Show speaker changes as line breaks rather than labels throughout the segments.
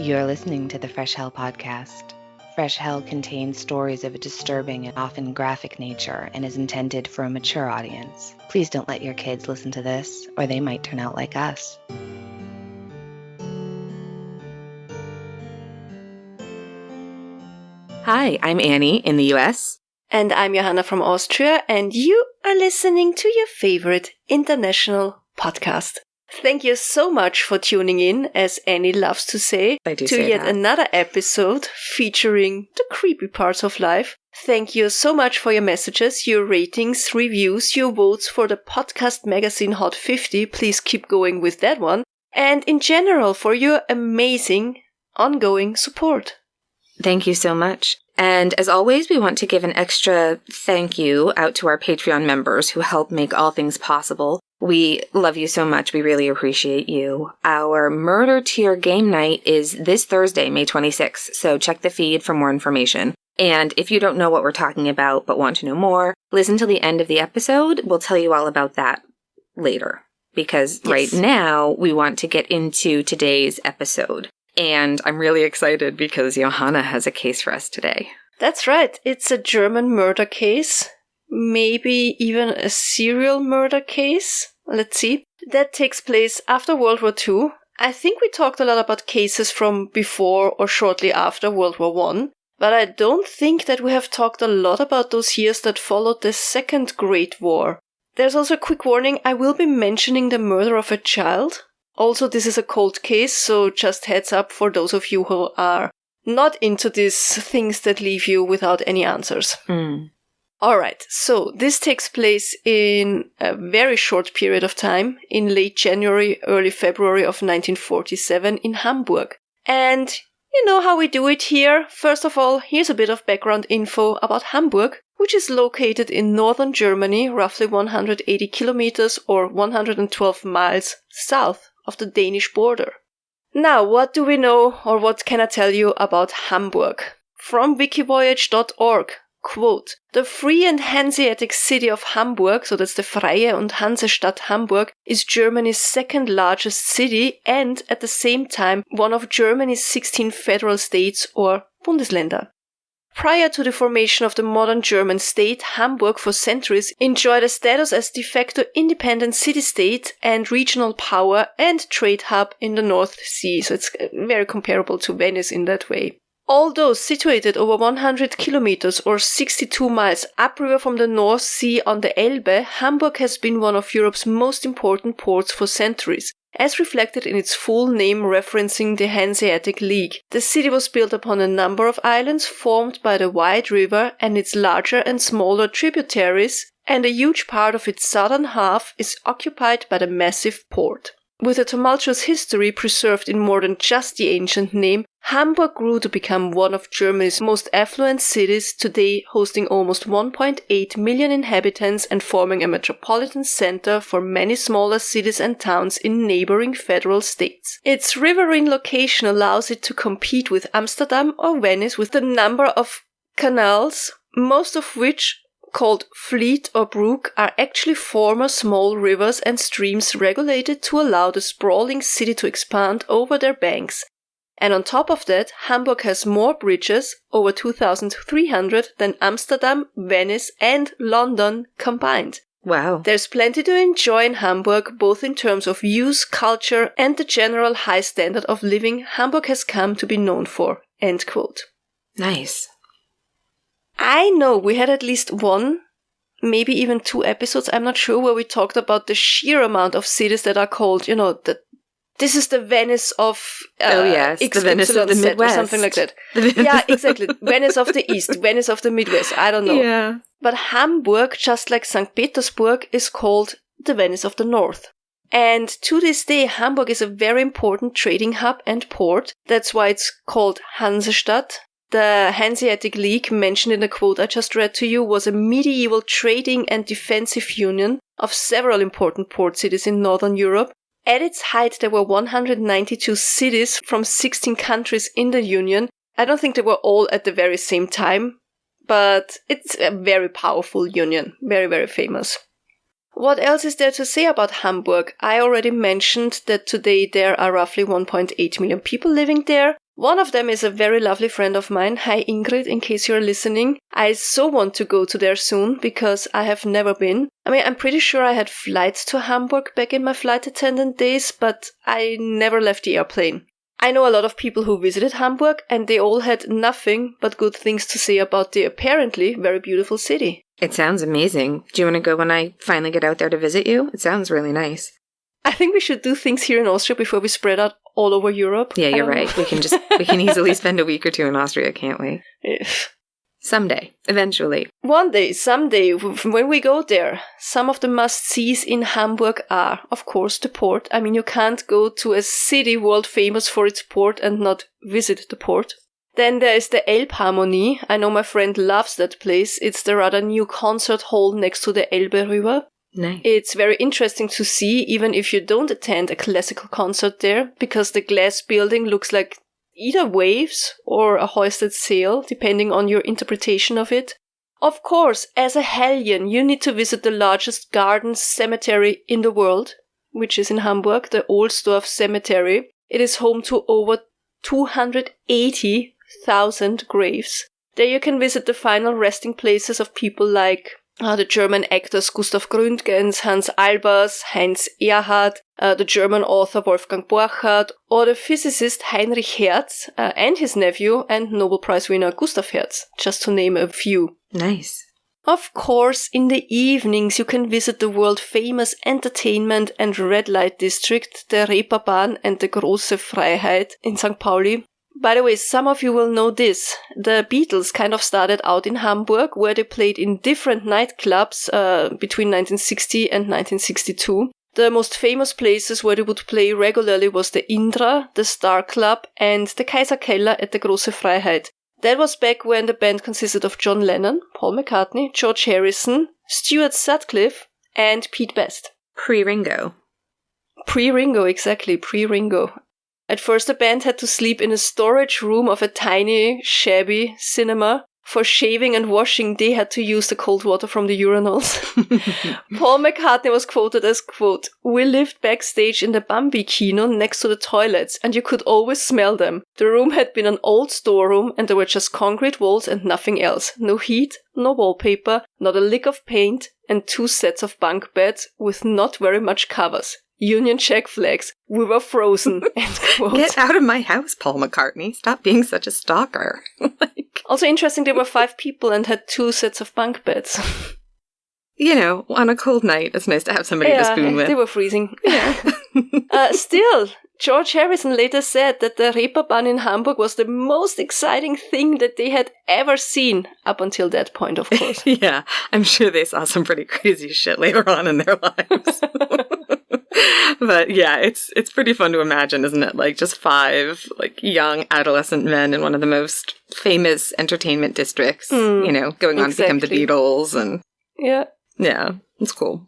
You're listening to the Fresh Hell podcast. Fresh Hell contains stories of a disturbing and often graphic nature and is intended for a mature audience. Please don't let your kids listen to this, or they might turn out like us. Hi, I'm Annie in the US.
And I'm Johanna from Austria, and you are listening to your favorite international podcast. Thank you so much for tuning in, as Annie loves to say, to yet another episode featuring the creepy parts of life. Thank you so much for your messages, your ratings, reviews, your votes for the podcast magazine Hot 50. Please keep going with that one. And in general, for your amazing ongoing support.
Thank you so much. And as always, we want to give an extra thank you out to our Patreon members who help make all things possible. We love you so much. We really appreciate you. Our murder tier game night is this Thursday, May 26th, so check the feed for more information. And if you don't know what we're talking about but want to know more, listen till the end of the episode. We'll tell you all about that later. Because right now, we want to get into today's episode. And I'm really excited because Johanna has a case for us today.
That's right. It's a German murder case. Maybe even a serial murder case. Let's see. That takes place after World War II. I think we talked a lot about cases from before or shortly after World War I. But I don't think that we have talked a lot about those years that followed the Second Great War. There's also a quick warning. I will be mentioning the murder of a child. Also, this is a cold case, so just heads up for those of you who are not into these things that leave you without any answers. Alright, so this takes place in a very short period of time, in late January, early February of 1947 in Hamburg. And you know how we do it here. First of all, here's a bit of background info about Hamburg, which is located in northern Germany, roughly 180 kilometers or 112 miles south of the Danish border. Now, what do we know, or what can I tell you about Hamburg? From wikivoyage.org, quote, the free and Hanseatic city of Hamburg, so that's the Freie und Hansestadt Hamburg, is Germany's second largest city and at the same time one of Germany's 16 federal states or Bundesländer. Prior to the formation of the modern German state, Hamburg for centuries enjoyed a status as de facto independent city-state and regional power and trade hub in the North Sea, so it's very comparable to Venice in that way. Although situated over 100 kilometers or 62 miles upriver from the North Sea on the Elbe, Hamburg has been one of Europe's most important ports for centuries, as reflected in its full name referencing the Hanseatic League. The city was built upon a number of islands formed by the wide river and its larger and smaller tributaries, and a huge part of its southern half is occupied by the massive port. With a tumultuous history preserved in more than just the ancient name, Hamburg grew to become one of Germany's most affluent cities, today hosting almost 1.8 million inhabitants and forming a metropolitan center for many smaller cities and towns in neighboring federal states. Its riverine location allows it to compete with Amsterdam or Venice with the number of canals, most of which called Fleet or Brook, are actually former small rivers and streams regulated to allow the sprawling city to expand over their banks. And on top of that, Hamburg has more bridges, over 2,300, than Amsterdam, Venice and London combined.
Wow.
There's plenty to enjoy in Hamburg, both in terms of views, culture and the general high standard of living Hamburg has come to be known for. End quote.
Nice.
I know we had at least one, maybe even two episodes, I'm not sure, where we talked about the sheer amount of cities that are called, this is the Venice of
the Venice of the Midwest.
Or something like that. Yeah, exactly. Venice of the East, Venice of the Midwest, I don't know.
Yeah.
But Hamburg, just like St. Petersburg, is called the Venice of the North. And to this day, Hamburg is a very important trading hub and port. That's why it's called Hansestadt. The Hanseatic League, mentioned in the quote I just read to you, was a medieval trading and defensive union of several important port cities in Northern Europe. At its height, there were 192 cities from 16 countries in the union. I don't think they were all at the very same time, but it's a very powerful union. Very, very famous. What else is there to say about Hamburg? I already mentioned that today there are roughly 1.8 million people living there. One of them is a very lovely friend of mine. Hi Ingrid, in case you're listening. I so want to go to there soon because I have never been. I mean, I'm pretty sure I had flights to Hamburg back in my flight attendant days, but I never left the airplane. I know a lot of people who visited Hamburg and they all had nothing but good things to say about the apparently very beautiful city.
It sounds amazing. Do you want to go when I finally get out there to visit you? It sounds really nice.
I think we should do things here in Austria before we spread out all over Europe.
Yeah, you're right. We can easily spend a week or two in Austria, can't we?
Yeah.
Someday. Eventually.
One day, someday, when we go there, some of the must-sees in Hamburg are, of course, the port. I mean, you can't go to a city world famous for its port and not visit the port. Then there is the Elbphilharmonie. I know my friend loves that place. It's the rather new concert hall next to the Elbe River.
Nice.
It's very interesting to see, even if you don't attend a classical concert there, because the glass building looks like either waves or a hoisted sail, depending on your interpretation of it. Of course, as a Hellion, you need to visit the largest garden cemetery in the world, which is in Hamburg, the Ohlsdorf Cemetery. It is home to over 280,000 graves. There you can visit the final resting places of people like the German actors Gustav Gründgens, Hans Albers, Heinz Erhardt, the German author Wolfgang Borchardt, or the physicist Heinrich Hertz and his nephew and Nobel Prize winner Gustav Hertz, just to name a few.
Nice.
Of course, in the evenings you can visit the world-famous entertainment and red light district, the Reeperbahn and the Große Freiheit in St. Pauli. By the way, some of you will know this. The Beatles kind of started out in Hamburg, where they played in different nightclubs between 1960 and 1962. The most famous places where they would play regularly was the Indra, the Star Club, and the Kaiserkeller at the Große Freiheit. That was back when the band consisted of John Lennon, Paul McCartney, George Harrison, Stuart Sutcliffe, and Pete Best.
Pre-Ringo.
Pre-Ringo, exactly, pre-Ringo. At first, the band had to sleep in a storage room of a tiny, shabby cinema. For shaving and washing, they had to use the cold water from the urinals. Paul McCartney was quoted as, quote, "We lived backstage in the Bambi Kino next to the toilets, and you could always smell them. The room had been an old storeroom, and there were just concrete walls and nothing else. No heat, no wallpaper, not a lick of paint, and 2 sets of bunk beds with not very much covers. Union Jack flags. We were frozen." End quote.
Get out of my house, Paul McCartney. Stop being such a stalker.
Also interesting, there were 5 people and had 2 sets of bunk beds.
You know, on a cold night, it's nice to have somebody to spoon with.
They were freezing. Yeah. Still, George Harrison later said that the Reeperbahn in Hamburg was the most exciting thing that they had ever seen, up until that point, of course.
Yeah, I'm sure they saw some pretty crazy shit later on in their lives. But yeah, it's pretty fun to imagine, isn't it? Like just 5 young adolescent men in one of the most famous entertainment districts, going on to become the Beatles and yeah, it's cool.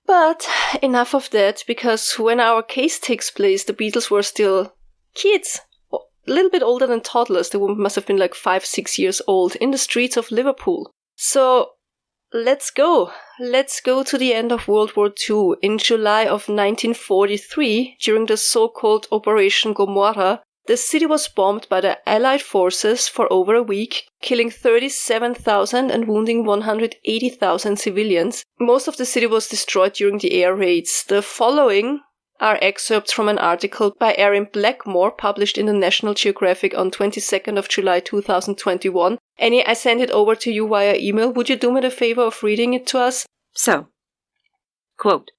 But enough of that, because when our case takes place, the Beatles were still kids, a little bit older than toddlers. They must have been 5-6 years old in the streets of Liverpool. So let's go. Let's go to the end of World War II. In July of 1943, during the so-called Operation Gamora, the city was bombed by the Allied forces for over a week, killing 37,000 and wounding 180,000 civilians. Most of the city was destroyed during the air raids. The following are excerpts from an article by Erin Blackmore published in the National Geographic on 22nd of July 2021. Annie, I sent it over to you via email. Would you do me the favor of reading it to us?
So, quote,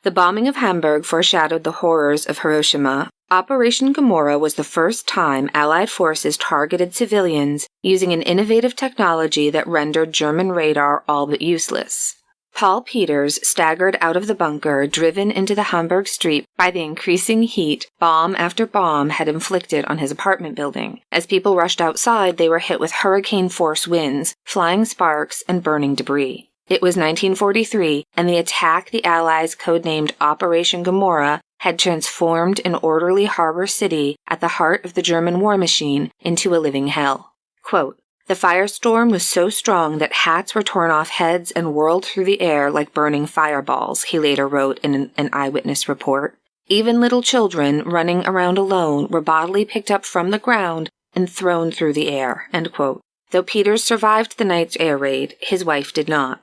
"The bombing of Hamburg foreshadowed the horrors of Hiroshima. Operation Gamora was the first time Allied forces targeted civilians using an innovative technology that rendered German radar all but useless. Paul Peters staggered out of the bunker, driven into the Hamburg street by the increasing heat bomb after bomb had inflicted on his apartment building. As people rushed outside, they were hit with hurricane-force winds, flying sparks, and burning debris. It was 1943, and the attack the Allies codenamed Operation Gamora had transformed an orderly harbor city at the heart of the German war machine into a living hell. Quote, "The firestorm was so strong that hats were torn off heads and whirled through the air like burning fireballs," he later wrote in an eyewitness report. Even little children running around alone were bodily picked up from the ground and thrown through the air, end quote. Though Peters survived the night's air raid, his wife did not.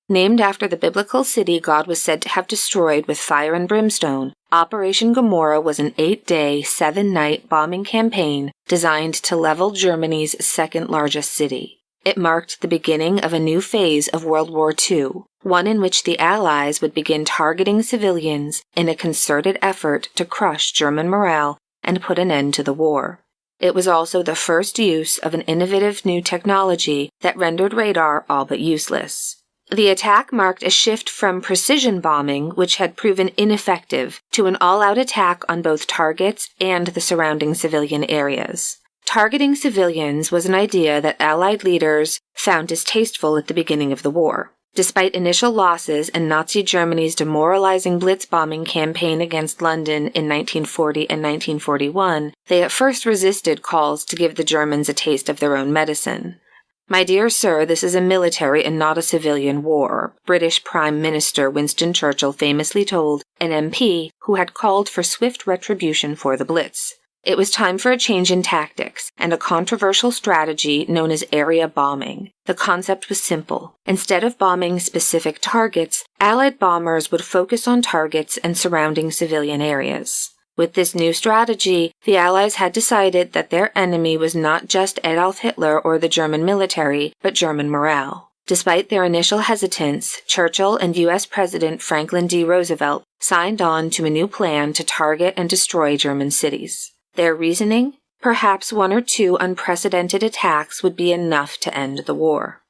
Named after the biblical city God was said to have destroyed with fire and brimstone, Operation Gamora was an 8-day, 7-night bombing campaign designed to level Germany's second-largest city. It marked the beginning of a new phase of World War II, one in which the Allies would begin targeting civilians in a concerted effort to crush German morale and put an end to the war. It was also the first use of an innovative new technology that rendered radar all but useless. The attack marked a shift from precision bombing, which had proven ineffective, to an all-out attack on both targets and the surrounding civilian areas. Targeting civilians was an idea that Allied leaders found distasteful at the beginning of the war. Despite initial losses and Nazi Germany's demoralizing blitz bombing campaign against London in 1940 and 1941, they at first resisted calls to give the Germans a taste of their own medicine. "My dear sir, this is a military and not a civilian war," British Prime Minister Winston Churchill famously told an MP who had called for swift retribution for the Blitz. It was time for a change in tactics and a controversial strategy known as area bombing. The concept was simple. Instead of bombing specific targets, Allied bombers would focus on targets and surrounding civilian areas. With this new strategy, the Allies had decided that their enemy was not just Adolf Hitler or the German military, but German morale. Despite their initial hesitance, Churchill and U.S. President Franklin D. Roosevelt signed on to a new plan to target and destroy German cities. Their reasoning? Perhaps 1 or 2 unprecedented attacks would be enough to end the war.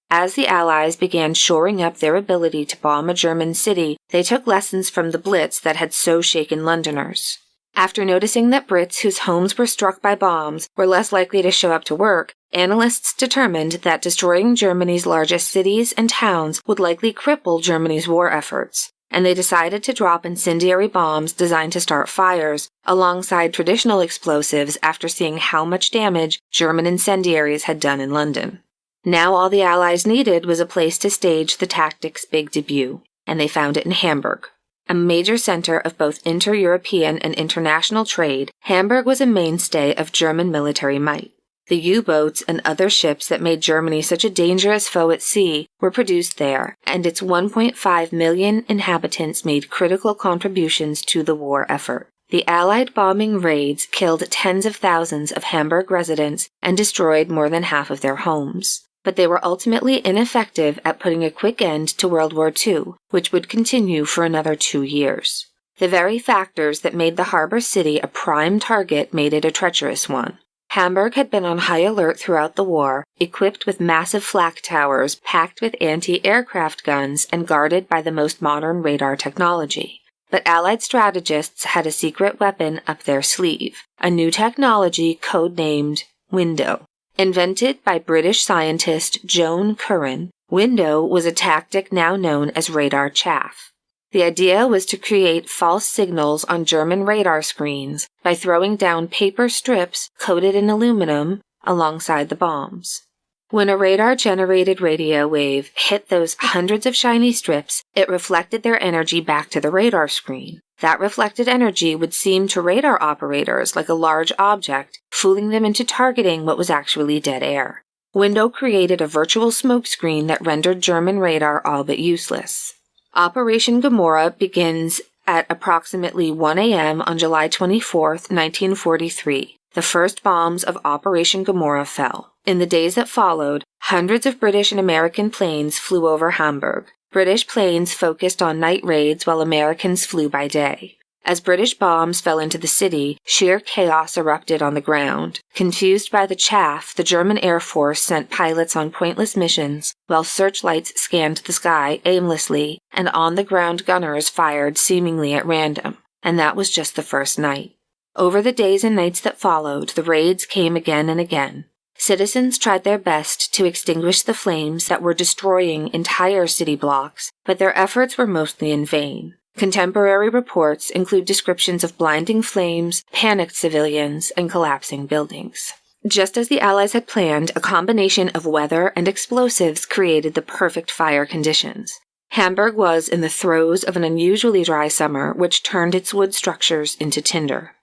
As the Allies began shoring up their ability to bomb a German city, they took lessons from the Blitz that had so shaken Londoners. After noticing that Brits whose homes were struck by bombs were less likely to show up to work, analysts determined that destroying Germany's largest cities and towns would likely cripple Germany's war efforts, and they decided to drop incendiary bombs designed to start fires alongside traditional explosives after seeing how much damage German incendiaries had done in London. Now all the Allies needed was a place to stage the tactic's big debut, and they found it in Hamburg. A major center of both inter-European and international trade, Hamburg was a mainstay of German military might. The U-boats and other ships that made Germany such a dangerous foe at sea were produced there, and its 1.5 million inhabitants made critical contributions to the war effort. The Allied bombing raids killed tens of thousands of Hamburg residents and destroyed more than half of their homes. But they were ultimately ineffective at putting a quick end to World War II, which would continue for another 2 years. The very factors that made the harbor city a prime target made it a treacherous one. Hamburg had been on high alert throughout the war, equipped with massive flak towers packed with anti-aircraft guns and guarded by the most modern radar technology. But Allied strategists had a secret weapon up their sleeve, a new technology codenamed Window. Invented by British scientist Joan Curran, Window was a tactic now known as radar chaff. The idea was to create false signals on German radar screens by throwing down paper strips coated in aluminum alongside the bombs. When a radar-generated radio wave hit those hundreds of shiny strips, it reflected their energy back to the radar screen. That reflected energy would seem to radar operators like a large object, fooling them into targeting what was actually dead air. Window created a virtual smokescreen that rendered German radar all but useless. Operation Gamora begins at approximately 1 a.m. on July 24, 1943. The first bombs of Operation Gamora fell. In the days that followed, hundreds of British and American planes flew over Hamburg. British planes focused on night raids while Americans flew by day. As British bombs fell into the city, sheer chaos erupted on the ground. Confused by the chaff, the German Air Force sent pilots on pointless missions, while searchlights scanned the sky aimlessly, and on-the-ground gunners fired seemingly at random. And that was just the first night. Over the days and nights that followed, the raids came again and again. Citizens tried their best to extinguish the flames that were destroying entire city blocks, but their efforts were mostly in vain. Contemporary reports include descriptions of blinding flames, panicked civilians, and collapsing buildings. Just as the Allies had planned, a combination of weather and explosives created the perfect fire conditions. Hamburg was in the throes of an unusually dry summer, which turned its wood structures into tinder.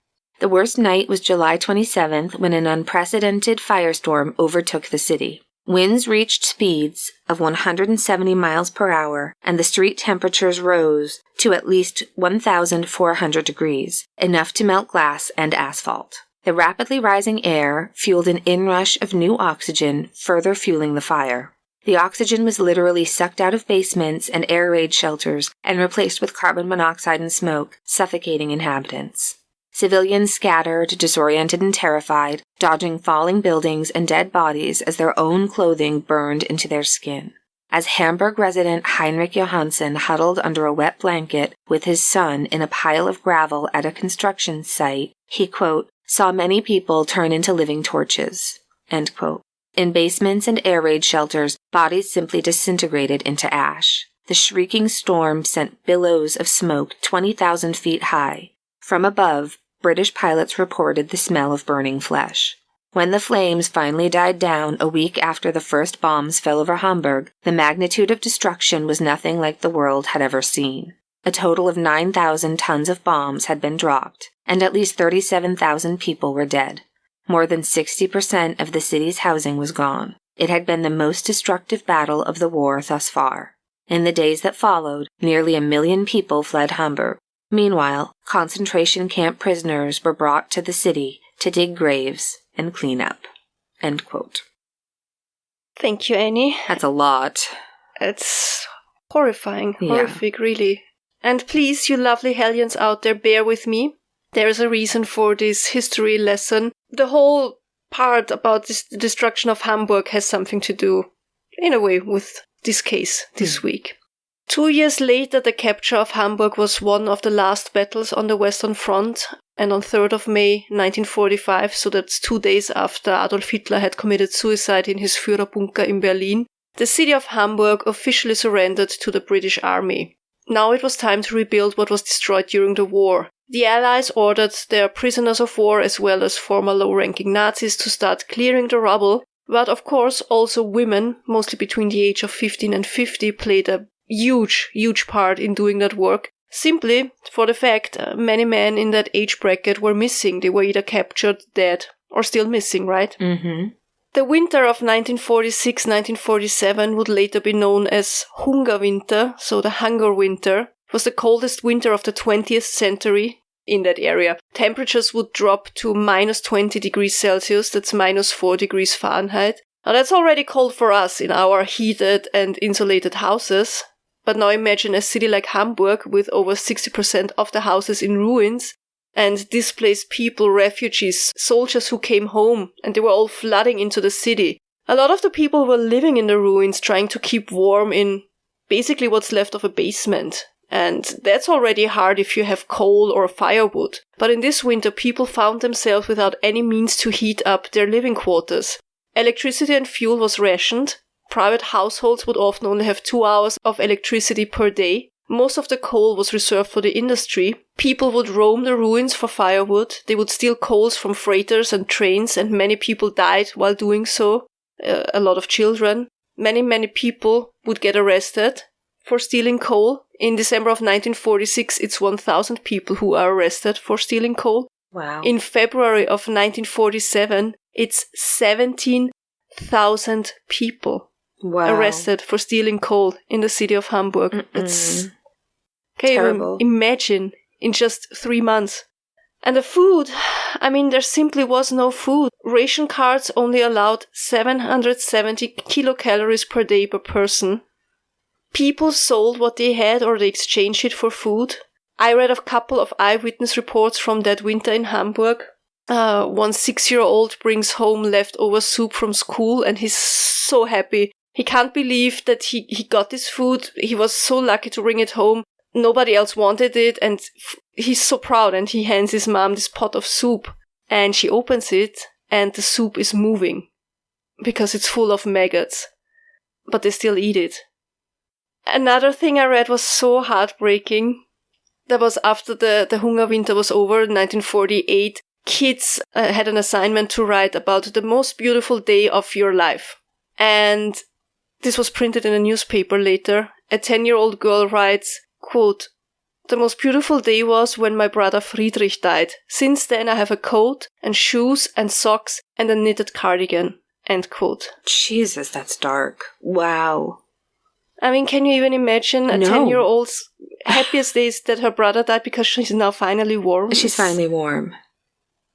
The worst night was July 27th, when an unprecedented firestorm overtook the city. Winds reached speeds of 170 miles per hour, and the street temperatures rose to at least 1,400 degrees, enough to melt glass and asphalt. The rapidly rising air fueled an inrush of new oxygen, further fueling the fire. The oxygen was literally sucked out of basements and air raid shelters and replaced with carbon monoxide and smoke, suffocating inhabitants. Civilians scattered, disoriented and terrified, dodging falling buildings and dead bodies as their own clothing burned into their skin. As Hamburg resident Heinrich Johansen huddled under a wet blanket with his son in a pile of gravel at a construction site, he, quote, saw many people turn into living torches, end quote. In basements and air raid shelters, bodies simply disintegrated into ash. The shrieking storm sent billows of smoke 20,000 feet high. From above, British pilots reported the smell of burning flesh. When the flames finally died down a week after the first bombs fell over Hamburg, the magnitude of destruction was nothing like the world had ever seen. A total of 9,000 tons of bombs had been dropped, and at least 37,000 people were dead. More than 60% of the city's housing was gone. It had been the most destructive battle of the war thus far. In the days that followed, nearly 1 million people fled Hamburg. Meanwhile, concentration camp prisoners were brought to the city to dig graves and clean up. End quote.
Thank you, Annie.
That's a lot.
It's horrifying.
Yeah.
Horrific, really. And please, you lovely hellions out there, bear with me. There's a reason for this history lesson. The whole part about the destruction of Hamburg has something to do, in a way, with this case this week. 2 years later, the capture of Hamburg was one of the last battles on the Western Front, and on 3rd of May 1945, so that's 2 days after Adolf Hitler had committed suicide in his Führerbunker in Berlin, the city of Hamburg officially surrendered to the British Army. Now it was time to rebuild what was destroyed during the war. The Allies ordered their prisoners of war as well as former low-ranking Nazis to start clearing the rubble, but of course also women, mostly between the age of 15 and 50, played a huge part in doing that work, simply for the fact many men in that age bracket were missing. They were either captured, dead, or still missing, right?
Mm-hmm.
The winter of 1946-1947 would later be known as Hungerwinter, so the Hunger Winter, was the coldest winter of the 20th century in that area. Temperatures would drop to minus 20 degrees Celsius, that's minus 4 degrees Fahrenheit. Now that's already cold for us in our heated and insulated houses. But now imagine a city like Hamburg with over 60% of the houses in ruins and displaced people, refugees, soldiers who came home, and they were all flooding into the city. A lot of the people were living in the ruins, trying to keep warm in basically what's left of a basement. And that's already hard if you have coal or firewood. But in this winter, people found themselves without any means to heat up their living quarters. Electricity and fuel was rationed. Private households would often only have 2 hours of electricity per day. Most of the coal was reserved for the industry. People would roam the ruins for firewood. They would steal coals from freighters and trains, and many people died while doing so. A lot of children. Many people would get arrested for stealing coal. In December of 1946, it's 1,000 people who are arrested for stealing coal.
Wow.
In February of 1947, it's 17,000 people arrested for stealing coal in the city of Hamburg. It's
terrible.
Imagine in just 3 months. And the food, there simply was no food. Ration cards only allowed 770 kilocalories per day per person. People sold what they had or they exchanged it for food. I read a couple of eyewitness reports from that winter in Hamburg. One 6-year-old brings home leftover soup from school and he's so happy. He can't believe that he got this food. He was so lucky to bring it home. Nobody else wanted it and he's so proud, and he hands his mom this pot of soup and she opens it and the soup is moving because it's full of maggots. But they still eat it. Another thing I read was so heartbreaking. That was after the Hunger Winter was over in 1948. Kids had an assignment to write about the most beautiful day of your life. And this was printed in a newspaper later. a 10-year-old girl writes, quote, "The most beautiful day was when my brother Friedrich died. Since then I have a coat and shoes and socks and a knitted cardigan." End quote.
Jesus, that's dark. Wow.
I mean, can you even imagine a 10-year-old's happiest days that her brother died because she's now finally warm?
She's finally warm.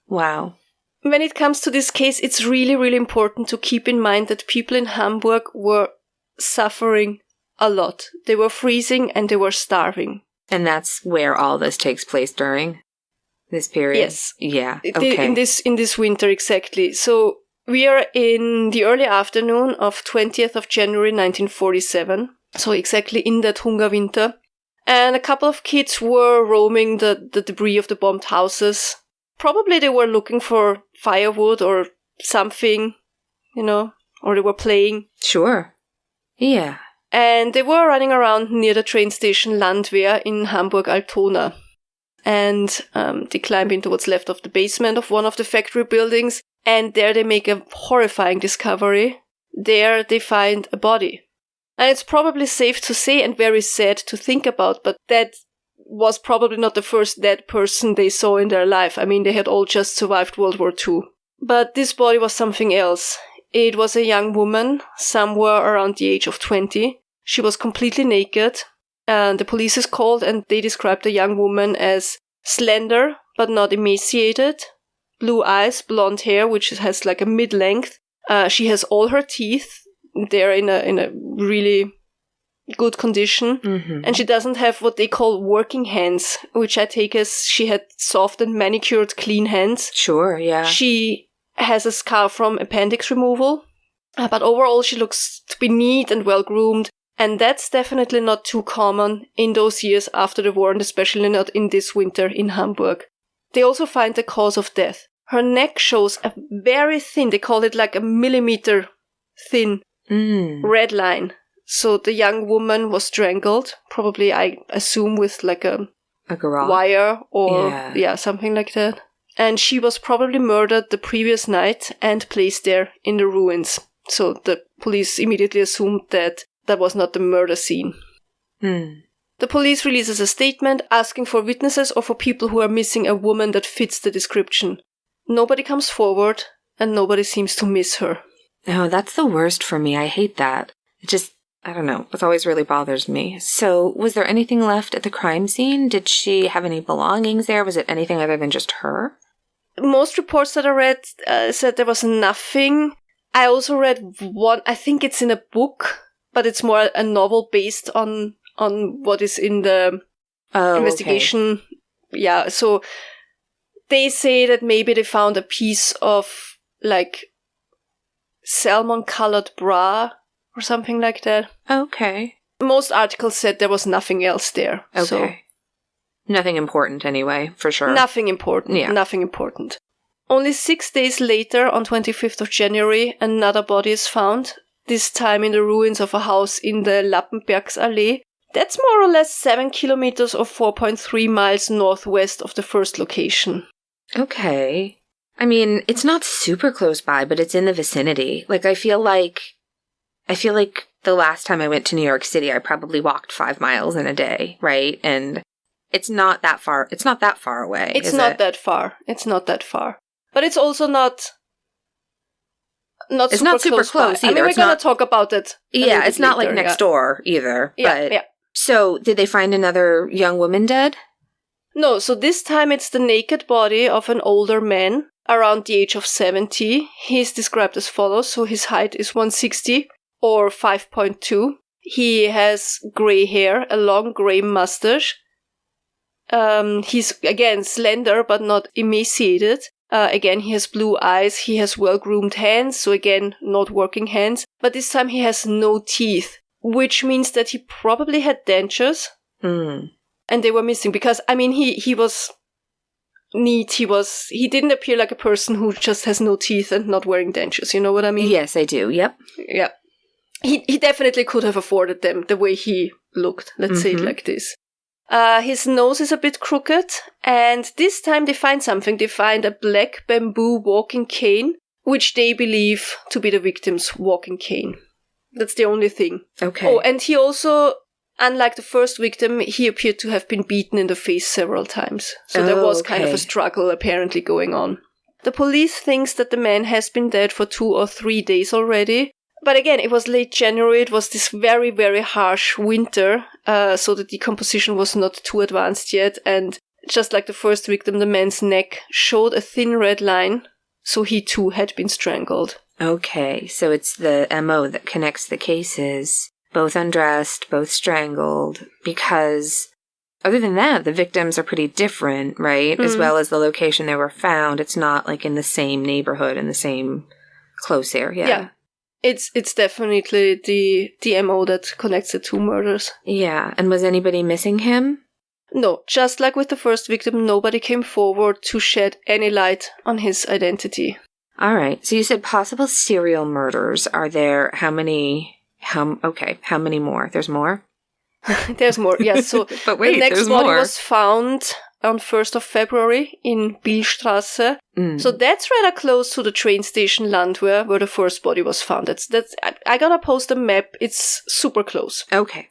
Wow.
When it comes to this case, it's really, really important to keep in mind that people in Hamburg were suffering a lot. They were freezing and they were starving.
And that's where all this takes place during this period?
Yes.
Yeah, okay.
In this winter, exactly. So we are in the early afternoon of 20th of January 1947. So exactly in that hunger winter. And a couple of kids were roaming the debris of the bombed houses. Probably they were looking for firewood or something, or they were playing.
Sure. Yeah.
And they were running around near the train station Landwehr in Hamburg-Altona. And they climb into what's left of the basement of one of the factory buildings. And there they make a horrifying discovery. There they find a body. And it's probably safe to say and very sad to think about, but that was probably not the first dead person they saw in their life. I mean, they had all just survived World War II. But this body was something else. It was a young woman, somewhere around the age of 20. She was completely naked. And the police is called and they described the young woman as slender, but not emaciated. Blue eyes, blonde hair, which has like a mid-length. She has all her teeth. They're in a really good condition. Mm-hmm. And she doesn't have what they call working hands, which I take as she had soft and manicured clean hands.
Sure, yeah.
She has a scar from appendix removal. But overall, she looks to be neat and well-groomed. And that's definitely not too common in those years after the war, and especially not in this winter in Hamburg. They also find the cause of death. Her neck shows a very thin, they call it like a millimeter thin red line. So the young woman was strangled, probably I assume with like a
garrote
wire or something like that. And she was probably murdered the previous night and placed there in the ruins. So the police immediately assumed that was not the murder scene. The police releases a statement asking for witnesses or for people who are missing a woman that fits the description. Nobody comes forward and nobody seems to miss her.
Oh, that's the worst for me. I hate that. It just, I don't know. It always really bothers me. So, was there anything left at the crime scene? Did she have any belongings there? Was it anything other than just her?
Most reports that I read said there was nothing. I also read one, I think it's in a book, but it's more a novel based on what is in the investigation. Okay. Yeah, so they say that maybe they found a piece of, like, salmon-colored bra or something like that.
Okay.
Most articles said there was nothing else there.
Okay.
So.
Nothing important anyway, for sure.
Nothing important. Yeah. Nothing important. Only 6 days later, on 25th of January, another body is found, this time in the ruins of a house in the Lappenbergsallee. That's more or less 7 kilometers or 4.3 miles northwest of the first location.
Okay. I mean, it's not super close by, but it's in the vicinity. Like, I feel like the last time I went to New York City, I probably walked 5 miles in a day, right? And it's not that far. It's not that far away.
It's not that far. It's not that far. But it's also not
it's not super close either.
I mean, we're going to talk about it.
Yeah, it's not like next door either.
Yeah,
but, so, did they find another young woman dead?
No, so this time it's the naked body of an older man around the age of 70. He's described as follows. So his height is 160 or 5.2. He has grey hair, a long grey mustache. He's, again, slender but not emaciated. Again, he has blue eyes. He has well-groomed hands. So again, not working hands. But this time he has no teeth, which means that he probably had dentures. And they were missing because, I mean, he was neat. He didn't appear like a person who just has no teeth and not wearing dentures. You know what I mean?
Yes, I do. Yep.
Yeah. He definitely could have afforded them the way he looked. Let's say it like this. His nose is a bit crooked. And this time they find something. They find a black bamboo walking cane, which they believe to be the victim's walking cane. That's the only thing.
Okay.
Oh, and he also Unlike the first victim, he appeared to have been beaten in the face several times. So there was kind of a struggle apparently going on. The police thinks that the man has been dead for 2 or 3 days already. But again, it was late January. It was this very, very harsh winter. So the decomposition was not too advanced yet. And just like the first victim, the man's neck showed a thin red line. So he too had been strangled.
Okay, so it's the MO that connects the cases. Both undressed, both strangled, because other than that, the victims are pretty different, right? As well as the location they were found. It's not like in the same neighborhood, in the same close area.
Yeah. It's definitely the MO that connects the two murders.
Yeah, and was anybody missing him?
No, just like with the first victim, nobody came forward to shed any light on his identity.
All right, so you said possible serial murders. Are there how many more? There's more?
There's more, yes. So
but wait,
the next
there's
body
more.
was found on 1st of February in Bielstrasse. So that's rather close to the train station Landwehr, where the first body was found. I gotta post a map. It's super close.
Okay.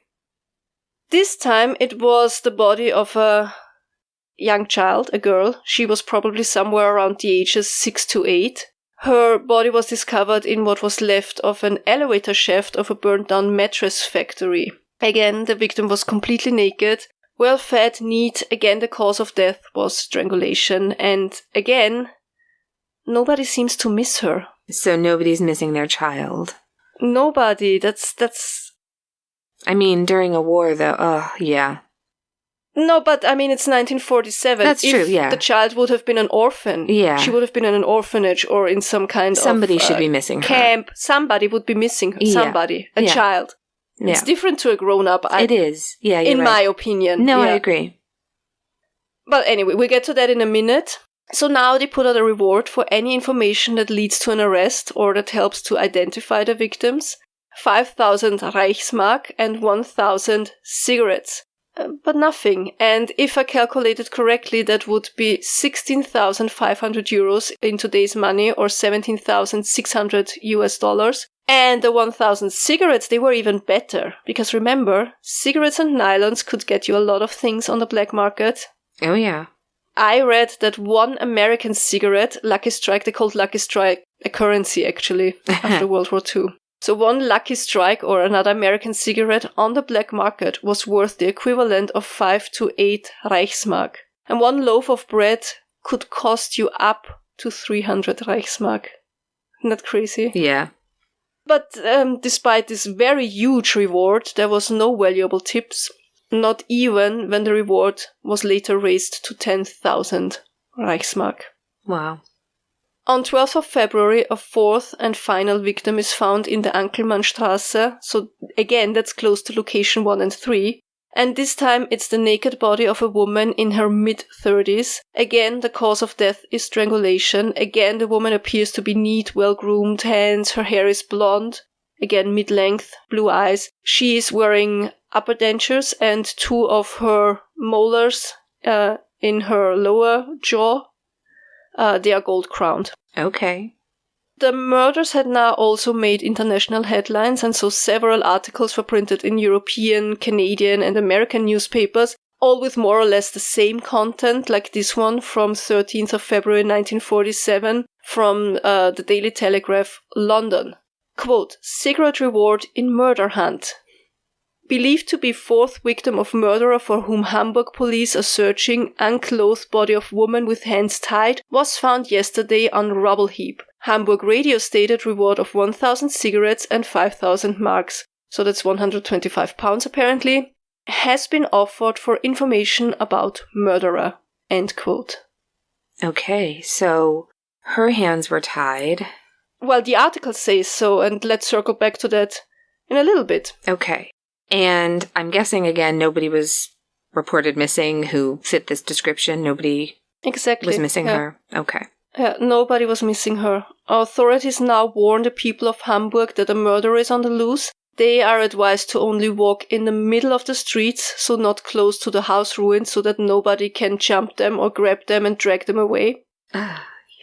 This time it was the body of a young child, a girl. She was probably somewhere around the ages 6 to 8. Her body was discovered in what was left of an elevator shaft of a burned-down mattress factory. Again, the victim was completely naked, well-fed, neat. Again, the cause of death was strangulation. And again, nobody seems to miss her.
So nobody's missing their child?
Nobody. That's...
I mean, during a war, though, yeah.
No, but I mean, it's 1947.
That's true, yeah.
If the child would have been an orphan, she would have been in an orphanage or in some kind
Somebody
of
should be missing her.
Camp. Somebody would be missing her. Somebody. A child.
Yeah.
It's different to a grown-up.
It is. Yeah, you're
in
right.
my opinion.
No,
yeah.
I agree.
But anyway, we'll get to that in a minute. So now they put out a reward for any information that leads to an arrest or that helps to identify the victims. 5,000 Reichsmark and 1,000 cigarettes. But nothing. And if I calculated correctly, that would be 16,500 euros in today's money, or 17,600 US dollars. And the 1,000 cigarettes, they were even better. Because remember, cigarettes and nylons could get you a lot of things on the black market.
Oh, yeah.
I read that one American cigarette, Lucky Strike, they called Lucky Strike a currency actually, after World War II. So one Lucky Strike or another American cigarette on the black market was worth the equivalent of 5 to 8 Reichsmark. And one loaf of bread could cost you up to 300 Reichsmark. Isn't that crazy?
Yeah.
But despite this very huge reward, there was no valuable tips. Not even when the reward was later raised to 10,000 Reichsmark.
Wow.
On 12th of February, a fourth and final victim is found in the Ankelmannstrasse. So again, that's close to location 1 and 3. And this time it's the naked body of a woman in her mid-30s. Again, the cause of death is strangulation. Again, the woman appears to be neat, well-groomed hands. Her hair is blonde. Again, mid-length, blue eyes. She is wearing upper dentures and 2 of her molars in her lower jaw. They are gold-crowned.
Okay.
The murders had now also made international headlines, and so several articles were printed in European, Canadian, and American newspapers, all with more or less the same content, like this one from 13th of February 1947 from the Daily Telegraph, London. Quote, cigarette reward in murder hunt. Believed to be fourth victim of murderer for whom Hamburg police are searching, unclothed body of woman with hands tied, was found yesterday on rubble heap. Hamburg radio stated reward of 1,000 cigarettes and 5,000 marks, so that's 125 pounds apparently, has been offered for information about murderer. End quote.
Okay, so her hands were tied.
Well, the article says so, and let's circle back to that in a little bit.
Okay. And I'm guessing, again, nobody was reported missing who fit this description. Nobody was missing her. Okay.
Nobody was missing her. Authorities now warn the people of Hamburg that a murderer is on the loose. They are advised to only walk in the middle of the streets, so not close to the house ruins, so that nobody can jump them or grab them and drag them away.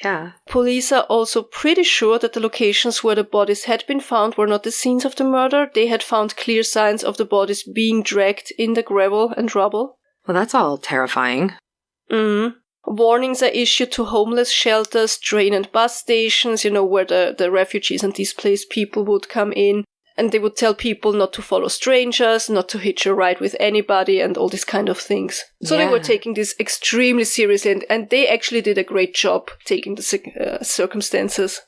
Yeah.
Police are also pretty sure that the locations where the bodies had been found were not the scenes of the murder. They had found clear signs of the bodies being dragged in the gravel and rubble.
Well, that's all terrifying.
Warnings are issued to homeless shelters, train and bus stations, where the refugees and displaced people would come in. And they would tell people not to follow strangers, not to hitch a ride with anybody, and all these kind of things. So they were taking this extremely seriously, and they actually did a great job taking the circumstances.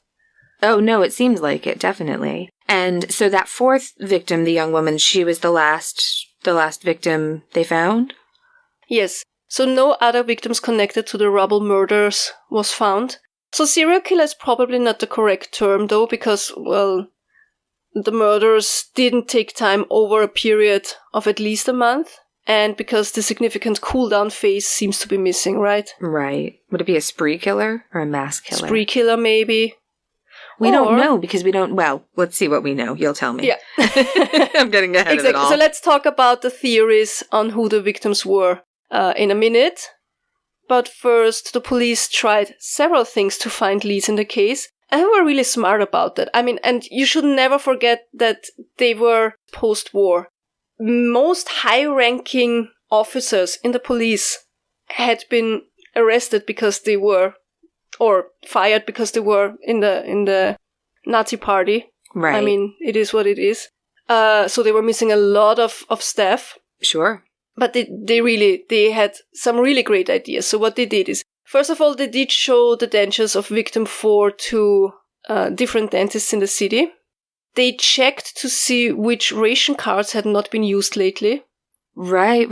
Oh, no, it seems like it, definitely. And so that fourth victim, the young woman, she was the last victim they found?
Yes. So no other victims connected to the Rubble murders was found. So serial killer is probably not the correct term, though, because, well, the murders didn't take time over a period of at least a month, and because the significant cool-down phase seems to be missing, right?
Right. Would it be a spree killer or a mass killer?
Spree killer, maybe.
We don't know because we don't... Well, let's see what we know. You'll tell me.
Yeah.
I'm getting ahead of it all.
So let's talk about the theories on who the victims were in a minute. But first, the police tried several things to find leads in the case. And they were really smart about that. I mean, and you should never forget that they were post-war. Most high-ranking officers in the police had been arrested because they were, or fired because they were in the Nazi party.
Right.
I mean, it is what it is. So they were missing a lot of staff.
Sure.
But they had some really great ideas. So what they did is, first of all, they did show the dentures of victim 4 to different dentists in the city. They checked to see which ration cards had not been used lately.
Right.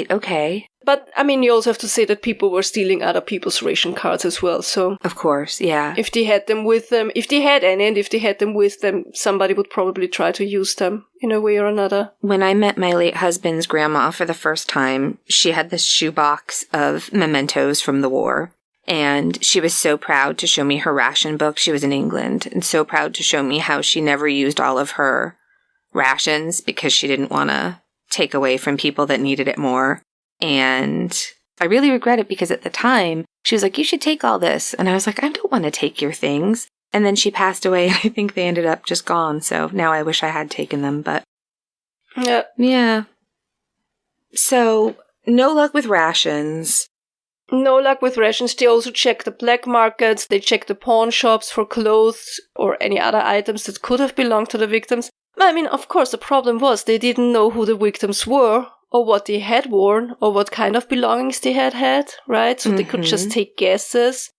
Okay.
But, I mean, you also have to say that people were stealing other people's ration cards as well, so...
Of course, yeah.
If they had them with them, if they had any, and if they had them with them, somebody would probably try to use them in a way or another.
When I met my late husband's grandma for the first time, she had this shoebox of mementos from the war. And she was so proud to show me her ration book. She was in England, and so proud to show me how she never used all of her rations because she didn't want to take away from people that needed it more. And I really regret it because at the time, she was like, you should take all this. And I was like, I don't want to take your things. And then she passed away, and I think they ended up just gone. So now I wish I had taken them, but... Yeah. So, no luck with rations.
No luck with rations. They also checked the black markets. They checked the pawn shops for clothes or any other items that could have belonged to the victims. I mean, of course, the problem was they didn't know who the victims were or what they had worn or what kind of belongings they had, right? So they could just take guesses.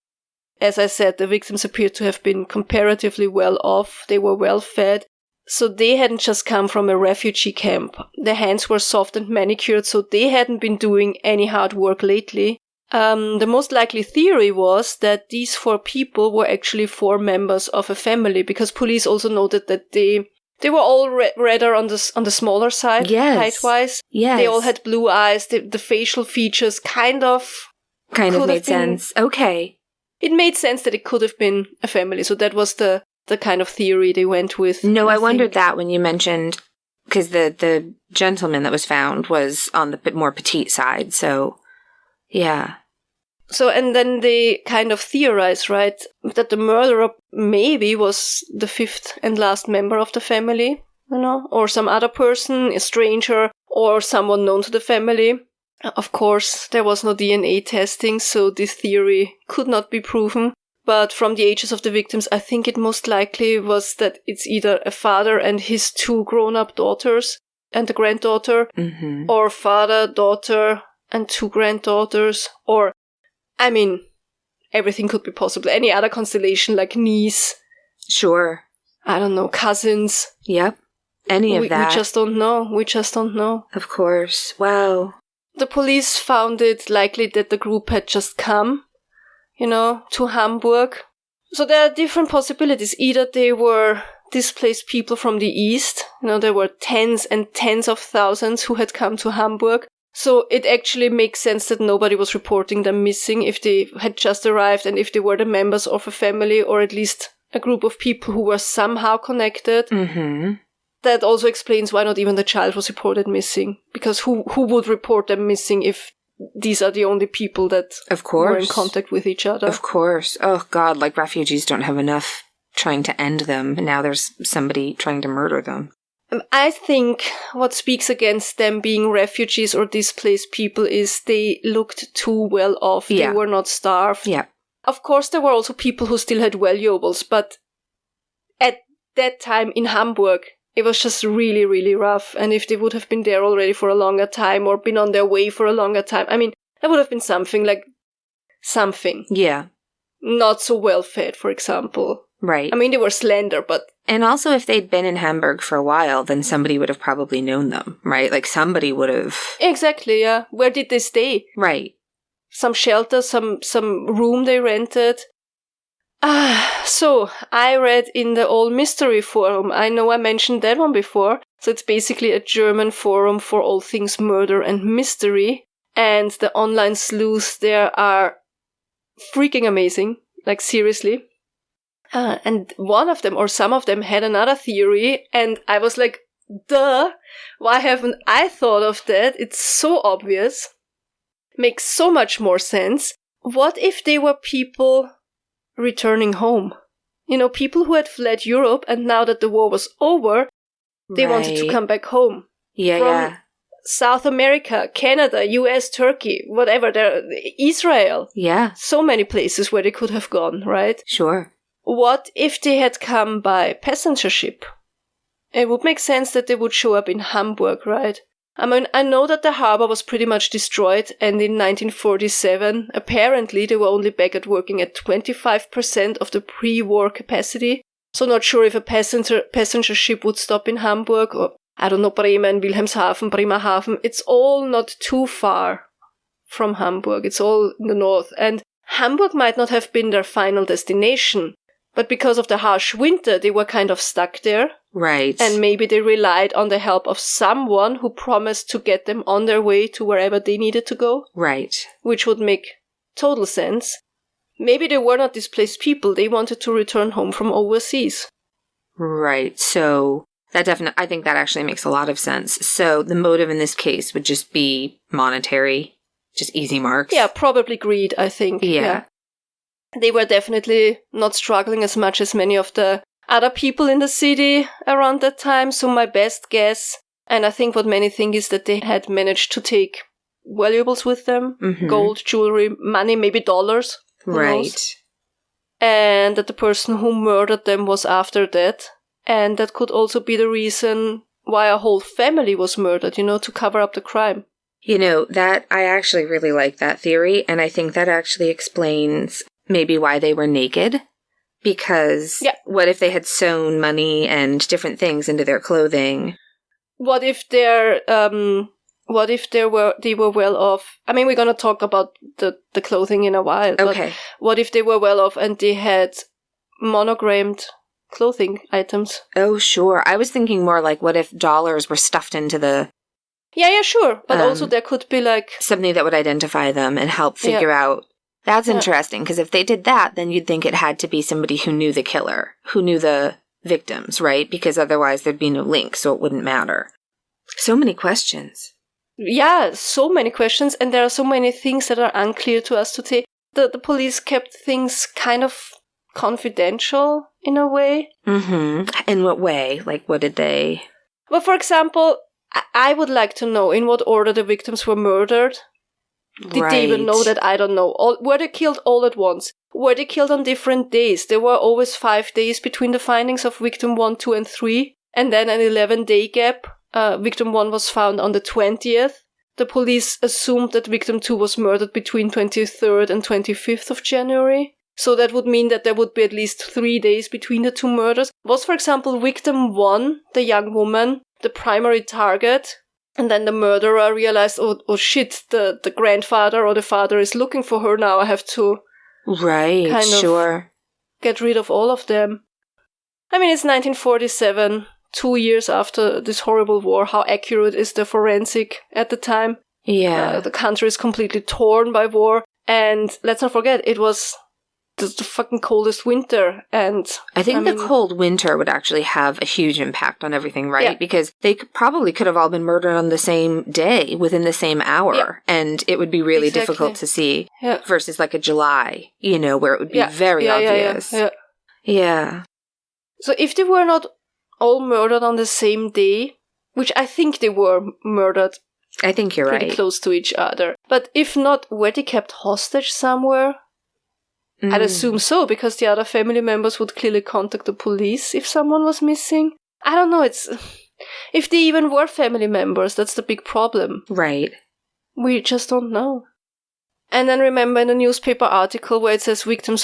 As I said, the victims appeared to have been comparatively well off. They were well fed. So they hadn't just come from a refugee camp. Their hands were soft and manicured, so they hadn't been doing any hard work lately. The most likely theory was that these 4 people were actually 4 members of a family, because police also noted that they were all rather on the smaller side, height-wise.
Yes.
They all had blue eyes. The facial features kind of
made sense. Okay.
It made sense that it could have been a family, so that was the kind of theory they went with.
No, I wondered that when you mentioned, because the gentleman that was found was on the more petite side, so yeah.
So, and then they kind of theorized, right, that the murderer maybe was the 5th and last member of the family, or some other person, a stranger, or someone known to the family. Of course, there was no DNA testing, so this theory could not be proven. But from the ages of the victims, I think it most likely was that it's either a father and his 2 grown-up daughters and a granddaughter, or father, daughter, and 2 granddaughters, or, I mean, everything could be possible. Any other constellation, like niece.
Sure.
I don't know, cousins.
Yep. Any of that.
We just don't know.
Of course. Wow.
The police found it likely that the group had just come, to Hamburg. So there are different possibilities. Either they were displaced people from the east. There were tens and tens of thousands who had come to Hamburg. So it actually makes sense that nobody was reporting them missing if they had just arrived and if they were the members of a family or at least a group of people who were somehow connected. That also explains why not even the child was reported missing. Because who would report them missing if these are the only people that
of course
were in contact with each other.
Of course. Oh, God, like refugees don't have enough trying to end them. Now there's somebody trying to murder them.
I think what speaks against them being refugees or displaced people is they looked too well off. They were not starved.
Yeah.
Of course, there were also people who still had valuables, but at that time in Hamburg, it was just really, really rough. And if they would have been there already for a longer time or been on their way for a longer time, I mean, that would have been something.
Yeah.
Not so well fed, for example.
Right.
I mean, they were slender, but...
And also, if they'd been in Hamburg for a while, then somebody would have probably known them, right? Like, somebody would have...
Exactly, yeah. Where did they stay?
Right.
Some shelter, some room they rented. So, I read in the All Mystery Forum. I know I mentioned that one before. So, it's basically a German forum for all things murder and mystery. And the online sleuths there are freaking amazing. Like, seriously. And one of them, or some of them, had another theory, and I was like, duh, why haven't I thought of that? It's so obvious. Makes so much more sense. What if they were people returning home? You know, people who had fled Europe, and now that the war was over, they wanted to come back home.
Yeah,
South America, Canada, US, Turkey, whatever, Israel.
Yeah.
So many places where they could have gone, right?
Sure.
What if they had come by passenger ship? It would make sense that they would show up in Hamburg, right? I mean, I know that the harbor was pretty much destroyed, and in 1947, apparently they were only back at working at 25% of the pre-war capacity. So not sure if a passenger ship would stop in Hamburg, or, I don't know, Bremen, Wilhelmshaven, Bremerhaven. It's all not too far from Hamburg. It's all in the north. And Hamburg might not have been their final destination, but because of the harsh winter, they were kind of stuck there.
Right.
And maybe they relied on the help of someone who promised to get them on their way to wherever they needed to go.
Right.
Which would make total sense. Maybe they were not displaced people. They wanted to return home from overseas.
Right. So I think that actually makes a lot of sense. So the motive in this case would just be monetary, just easy marks.
Yeah, probably greed, I think. Yeah. They were definitely not struggling as much as many of the other people in the city around that time. So my best guess, and I think what many think, is that they had managed to take valuables with them. Mm-hmm. Gold, jewelry, money, maybe dollars.
Right.
And that the person who murdered them was after that. And that could also be the reason why a whole family was murdered, to cover up the crime.
That I actually really like that theory. And I think that actually explains maybe why they were naked. Because what if they had sewn money and different things into their clothing? What if they
were well off? I mean, we're going to talk about the clothing in a while.
Okay.
But what if they were well off and they had monogrammed clothing items?
Oh, sure. I was thinking more like, what if dollars were stuffed into the...
Yeah, sure. But also there could be like...
something that would identify them and help figure out... That's interesting, because if they did that, then you'd think it had to be somebody who knew the killer, who knew the victims, right? Because otherwise there'd be no link, so it wouldn't matter. So many questions.
Yeah, so many questions, and there are so many things that are unclear to us today. The police kept things kind of confidential, in a way.
Mm-hmm. In what way? Like, what did they...
Well, for example, I would like to know in what order the victims were murdered. Did they even know that? I don't know. Were they killed all at once? Were they killed on different days? There were always 5 days between the findings of victim 1, 2, and 3, and then an 11-day gap. Victim 1 was found on the 20th. The police assumed that victim 2 was murdered between 23rd and 25th of January. So that would mean that there would be at least 3 days between the two murders. Was, for example, victim 1, the young woman, the primary target? And then the murderer realized, oh shit, the grandfather or the father is looking for her now. I have to get rid of all of them. I mean, it's 1947, 2 years after this horrible war. How accurate is the forensic at the time? Yeah. The country is completely torn by war. And let's not forget, it was the fucking coldest winter. And
I think the cold winter would actually have a huge impact on everything, right? Yeah. Because they probably could have all been murdered on the same day, within the same hour. Yeah. And it would be really difficult to see versus like a July, where it would be very obvious. Yeah.
So if they were not all murdered on the same day, which I think they were murdered,
I think you're
pretty close to each other. But if not, were they kept hostage somewhere? I'd assume so, because the other family members would clearly contact the police if someone was missing. I don't know, if they even were family members, that's the big problem.
Right.
We just don't know. And then remember in the newspaper article where it says victim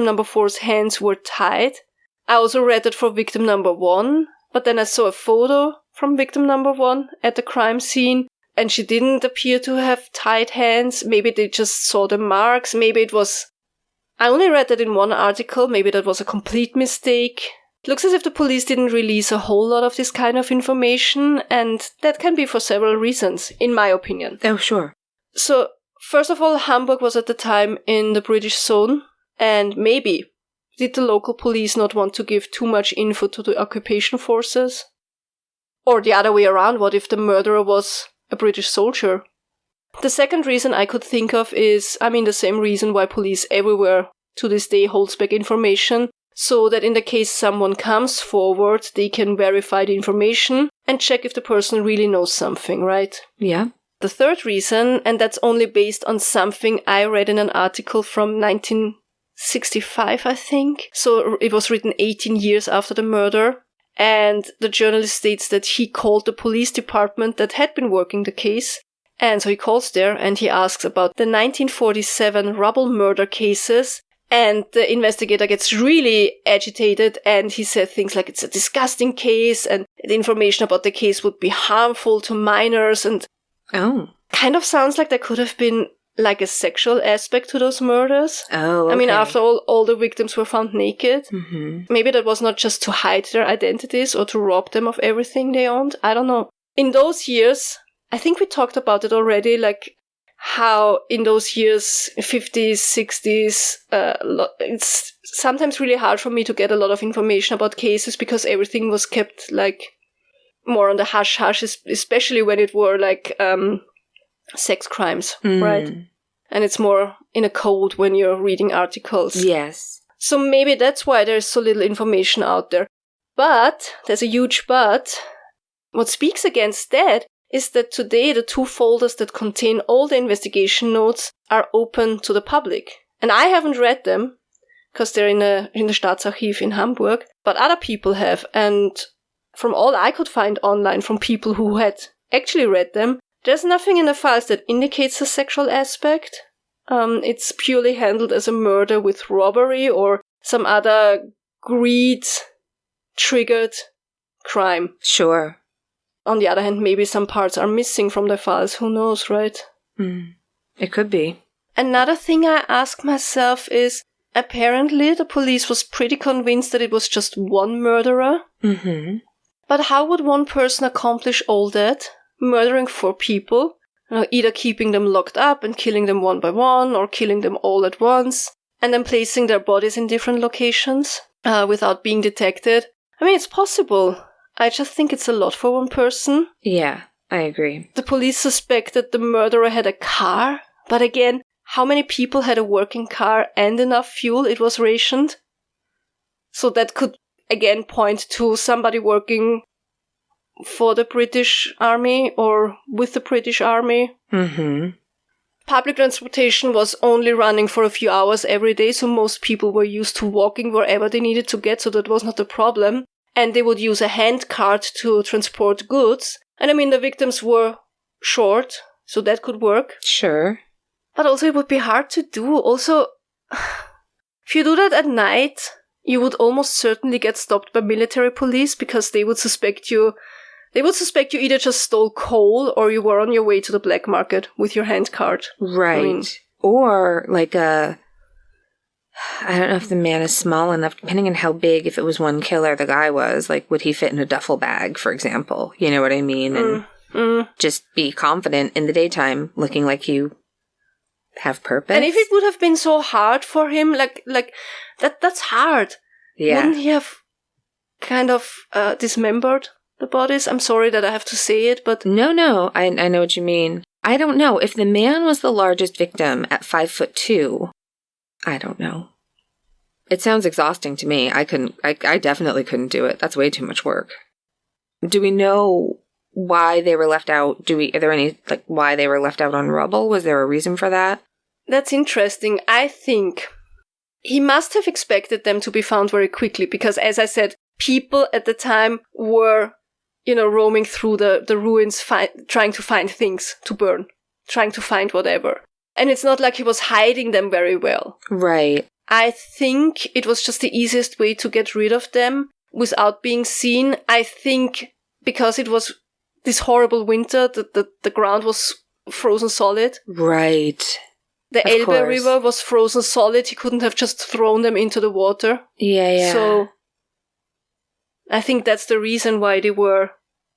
number 4's hands were tied. I also read that for victim number 1, but then I saw a photo from victim number 1 at the crime scene, and she didn't appear to have tied hands. Maybe they just saw the marks. Maybe it was... I only read that in one article. Maybe that was a complete mistake. It looks as if the police didn't release a whole lot of this kind of information, and that can be for several reasons, in my opinion.
Oh, sure.
So, first of all, Hamburg was at the time in the British zone, and maybe did the local police not want to give too much info to the occupation forces? Or the other way around, what if the murderer was a British soldier? The second reason I could think of is, the same reason why police everywhere to this day holds back information, so that in the case someone comes forward, they can verify the information and check if the person really knows something, right?
Yeah.
The third reason, and that's only based on something I read in an article from 1965, I think. So it was written 18 years after the murder. And the journalist states that he called the police department that had been working the case. And so he calls there and he asks about the 1947 Rubble murder cases. And the investigator gets really agitated and he said things like it's a disgusting case and the information about the case would be harmful to minors. And kind of sounds like there could have been like a sexual aspect to those murders.
Oh, okay.
After all the victims were found naked.
Mm-hmm.
Maybe that was not just to hide their identities or to rob them of everything they owned. I don't know. In those years, I think we talked about it already, like how in those years, 50s, 60s, it's sometimes really hard for me to get a lot of information about cases because everything was kept like more on the hush-hush, especially when it were like sex crimes, right? And it's more in a code when you're reading articles.
Yes.
So maybe that's why there's so little information out there. But, there's a huge but, what speaks against that is that today the 2 folders that contain all the investigation notes are open to the public. And I haven't read them, because they're in the Staatsarchiv in Hamburg, but other people have. And from all I could find online from people who had actually read them, there's nothing in the files that indicates a sexual aspect. It's purely handled as a murder with robbery or some other greed-triggered crime.
Sure.
On the other hand, maybe some parts are missing from the files. Who knows, right?
It could be.
Another thing I ask myself is, apparently the police was pretty convinced that it was just one murderer.
Mm-hmm.
But how would one person accomplish all that? Murdering 4 people, either keeping them locked up and killing them one by one, or killing them all at once, and then placing their bodies in different locations without being detected. It's possible. I just think it's a lot for one person.
Yeah, I agree.
The police suspected the murderer had a car, but again, how many people had a working car and enough fuel it was rationed? So that could again point to somebody working for the British Army or with the British Army.
Mm-hmm.
Public transportation was only running for a few hours every day, so most people were used to walking wherever they needed to get, so that was not a problem. And they would use a hand cart to transport goods. And the victims were short, so that could work.
Sure.
But also it would be hard to do. Also, if you do that at night, you would almost certainly get stopped by military police because they would suspect you. They would suspect you either just stole coal or you were on your way to the black market with your hand cart.
Right. Or like I don't know if the man is small enough, depending on how big, if it was one killer the guy was, like would he fit in a duffel bag, for example? You know what I mean? And just be confident in the daytime, looking like you have purpose.
And if it would have been so hard for him, like that's hard.
Yeah.
Wouldn't he have kind of dismembered the bodies? I'm sorry that I have to say it, but...
No, I know what you mean. I don't know. If the man was the largest victim at 5'2", I don't know. It sounds exhausting to me. I definitely couldn't do it. That's way too much work. Do we know why they were left out? Are there any, why they were left out on Rubble? Was there a reason for that?
That's interesting. I think he must have expected them to be found very quickly because, as I said, people at the time were, roaming through the ruins, trying to find things to burn, trying to find whatever. And it's not like he was hiding them very well.
Right.
I think it was just the easiest way to get rid of them without being seen. I think because it was this horrible winter, the ground was frozen solid.
Right.
The Elbe River was frozen solid. He couldn't have just thrown them into the water.
Yeah.
So I think that's the reason why they were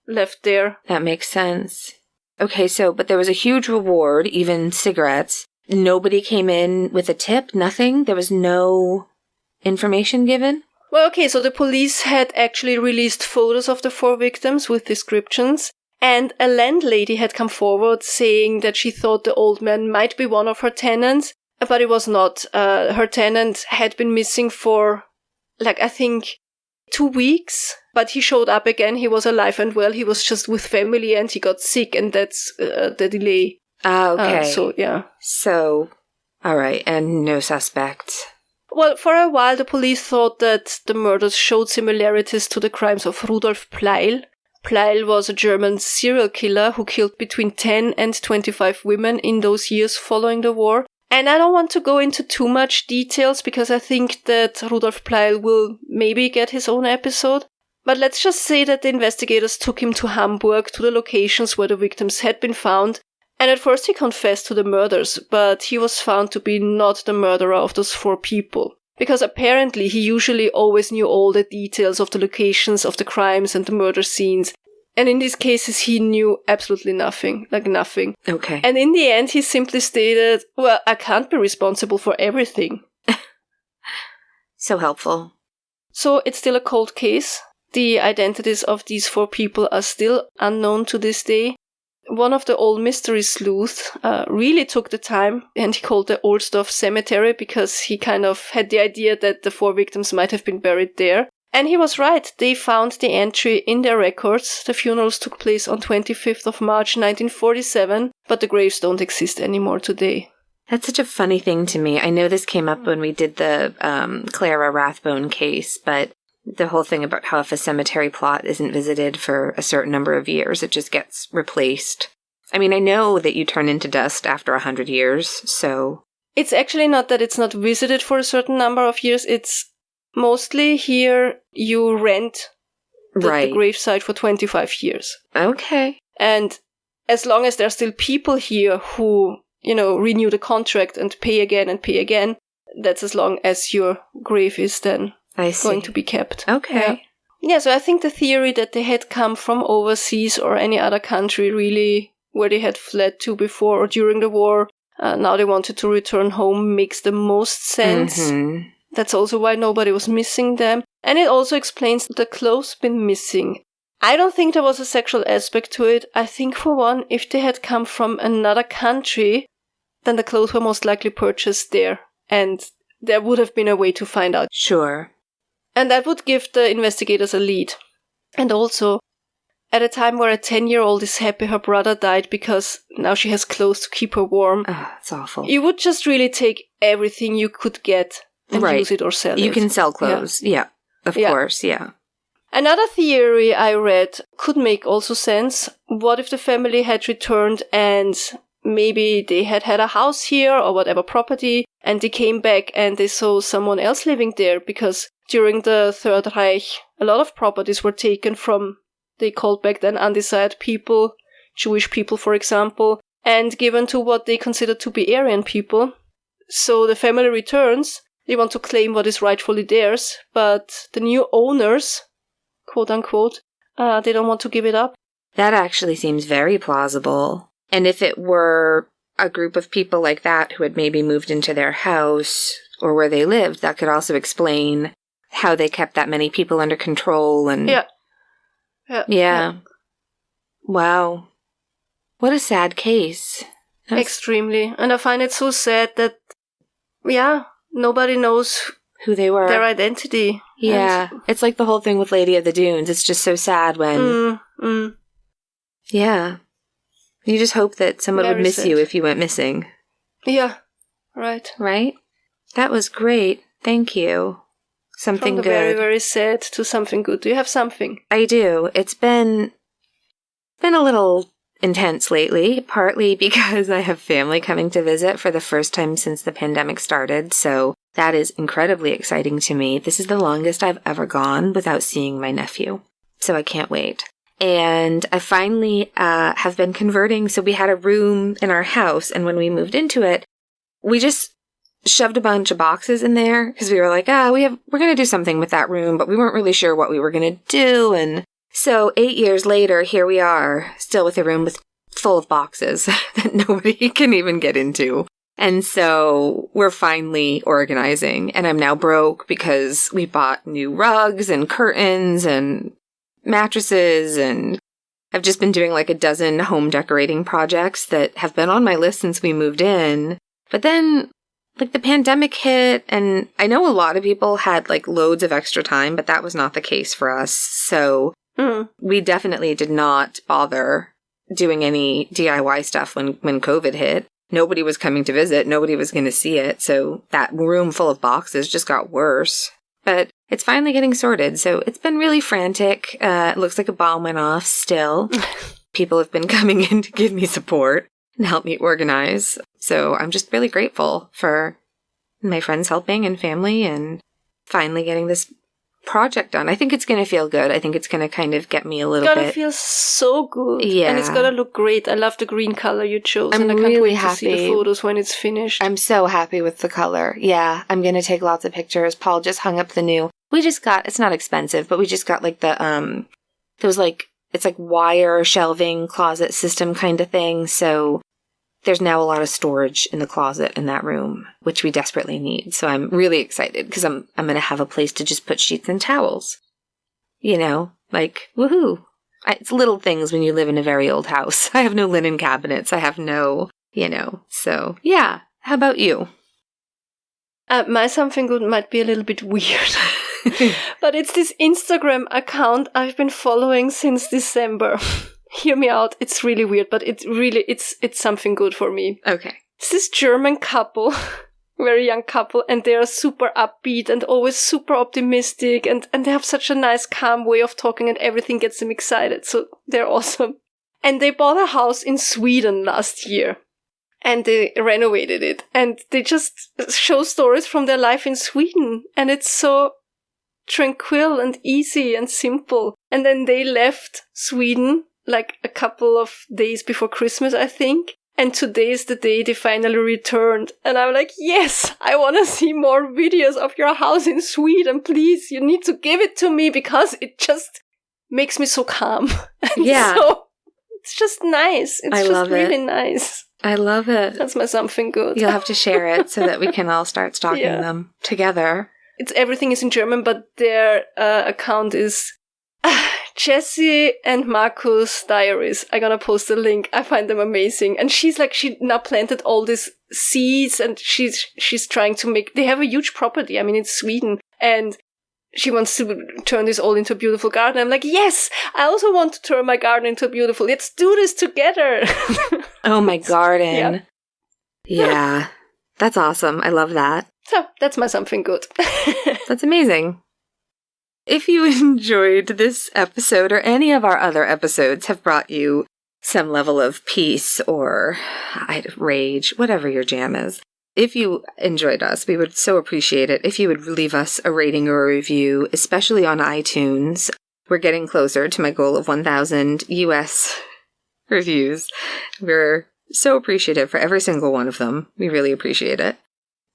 left there.
That makes sense. Okay, but there was a huge reward, even cigarettes. Nobody came in with a tip? Nothing? There was no information given?
Well, okay, so the police had actually released photos of the 4 victims with descriptions, and a landlady had come forward saying that she thought the old man might be one of her tenants, but it was not. Her tenant had been missing for, I think, 2 weeks, but he showed up again. He was alive and well. He was just with family and he got sick, and that's the delay.
Okay.
Yeah.
So, all right, and no suspects.
Well, for a while, the police thought that the murders showed similarities to the crimes of Rudolf Pleil. Pleil was a German serial killer who killed between 10 and 25 women in those years following the war. And I don't want to go into too much details because I think that Rudolf Pleil will maybe get his own episode. But let's just say that the investigators took him to Hamburg, to the locations where the victims had been found. And at first he confessed to the murders, but he was found to be not the murderer of those 4 people. Because apparently he usually always knew all the details of the locations of the crimes and the murder scenes. And in these cases he knew absolutely nothing, nothing.
Okay.
And in the end he simply stated, well, I can't be responsible for everything.
So helpful.
So it's still a cold case. The identities of these 4 people are still unknown to this day. One of the old mystery sleuths really took the time, and he called the Ohlsdorf Cemetery because he kind of had the idea that the 4 victims might have been buried there. And he was right. They found the entry in their records. The funerals took place on 25th of March 1947, but the graves don't exist anymore today.
That's such a funny thing to me. I know this came up when we did the Clara Rathbone case, but the whole thing about how if a cemetery plot isn't visited for a certain number of years, it just gets replaced. I mean, I know that you turn into dust after 100 years, so...
It's actually not that it's not visited for a certain number of years. It's mostly here you rent the gravesite for 25 years.
Okay.
And as long as there are still people here who, renew the contract and pay again, that's as long as your grave is then going to be kept.
Okay.
Yeah, so I think the theory that they had come from overseas or any other country really where they had fled to before or during the war, now they wanted to return home makes the most sense. Mm-hmm. That's also why nobody was missing them. And it also explains the clothes been missing. I don't think there was a sexual aspect to it. I think, for one, if they had come from another country, then the clothes were most likely purchased there. And there would have been a way to find out.
Sure.
And that would give the investigators a lead. And also, at a time where a 10-year-old is happy her brother died because now she has clothes to keep her warm.
Oh, it's awful.
You would just really take everything you could get and use it or sell it.
You can sell clothes. Yeah. Of course, yeah.
Another theory I read could make also sense. What if the family had returned and maybe they had a house here or whatever property, and they came back and they saw someone else living there because during the Third Reich, a lot of properties were taken from, they called back then undesired people, Jewish people, for example, and given to what they considered to be Aryan people. So the family returns, they want to claim what is rightfully theirs, but the new owners, quote unquote, they don't want to give it up.
That actually seems very plausible. And if it were a group of people like that who had maybe moved into their house or where they lived, that could also explain how they kept that many people under control. And yeah. Wow. What a sad case.
Extremely. And I find it so sad that, nobody knows
who they were.
Their identity.
Yeah. It's like the whole thing with Lady of the Dunes. It's just so sad when... Yeah. You just hope that someone would miss you if you went missing.
Yeah. Right.
Right? That was great. Thank you. Something good.
From the very, very sad to something good. Do you have something?
I do. It's been a little intense lately, partly because I have family coming to visit for the first time since the pandemic started, so that is incredibly exciting to me. This is the longest I've ever gone without seeing my nephew, so I can't wait. And I finally have been converting, so we had a room in our house, and when we moved into it, we just shoved a bunch of boxes in there, because we were like, we're going to do something with that room, but we weren't really sure what we were going to do, and so 8 years later, here we are, still with a room full of boxes that nobody can even get into. And so we're finally organizing, and I'm now broke because we bought new rugs and curtains and mattresses, and I've just been doing like a dozen home decorating projects that have been on my list since we moved in. But then, like, the pandemic hit, and I know a lot of people had like loads of extra time, but that was not the case for us. So we definitely did not bother doing any DIY stuff when COVID hit. Nobody was coming to visit. Nobody was going to see it. So that room full of boxes just got worse. But it's finally getting sorted. So it's been really frantic. It looks like a bomb went off still. People have been coming in to give me support and help me organize. So I'm just really grateful for my friends helping and family and finally getting this project done. I think it's going to feel good. I think it's going to kind of get me a little bit.
It's going to feel so good.
Yeah.
And it's going to look great. I love the green color you chose.
I'm
and I can't
really
wait
happy
to see the photos when it's finished.
I'm so happy with the color. Yeah. I'm going to take lots of pictures. Paul just hung up the new. We just got, it's not expensive, but we just got like the, it's like wire shelving closet system kind of thing. So there's now a lot of storage in the closet in that room, which we desperately need. So I'm really excited because I'm going to have a place to just put sheets and towels. You know, like, woohoo. It's little things when you live in a very old house. I have no linen cabinets. I have no, so yeah. How about you?
My something good might be a little bit weird. But it's this Instagram account I've been following since December. Hear me out. It's really weird, but it's something good for me.
Okay.
It's this German couple, very young couple, and they are super upbeat and always super optimistic, and they have such a nice, calm way of talking, and everything gets them excited. So they're awesome. And they bought a house in Sweden last year, and they renovated it, and they just show stories from their life in Sweden, and it's so tranquil and easy and simple. And then they left Sweden like a couple of days before Christmas, I think. And today is the day they finally returned. And I'm like, yes, I want to see more videos of your house in Sweden. Please, you need to give it to me because it just makes me so calm.
Yeah.
So it's just nice. It's just really nice.
I love it.
That's my something good.
You'll have to share it so that we can all start stalking them together.
Everything is in German, but their account is Jesse and Marcus Diaries. I'm gonna post a link. I find them amazing. And she now planted all these seeds, and she's trying to make, they have a huge property. I mean, it's Sweden, and she wants to turn this all into a beautiful garden. I'm like, yes, I also want to turn my garden into a beautiful, let's do this together.
Oh, my garden. Yeah. That's awesome. I love that.
So that's my something good.
That's amazing. If you enjoyed this episode or any of our other episodes have brought you some level of peace or rage, whatever your jam is, if you enjoyed us, we would so appreciate it if you would leave us a rating or a review, especially on iTunes. We're getting closer to my goal of 1,000 US reviews. We're so appreciative for every single one of them. We really appreciate it.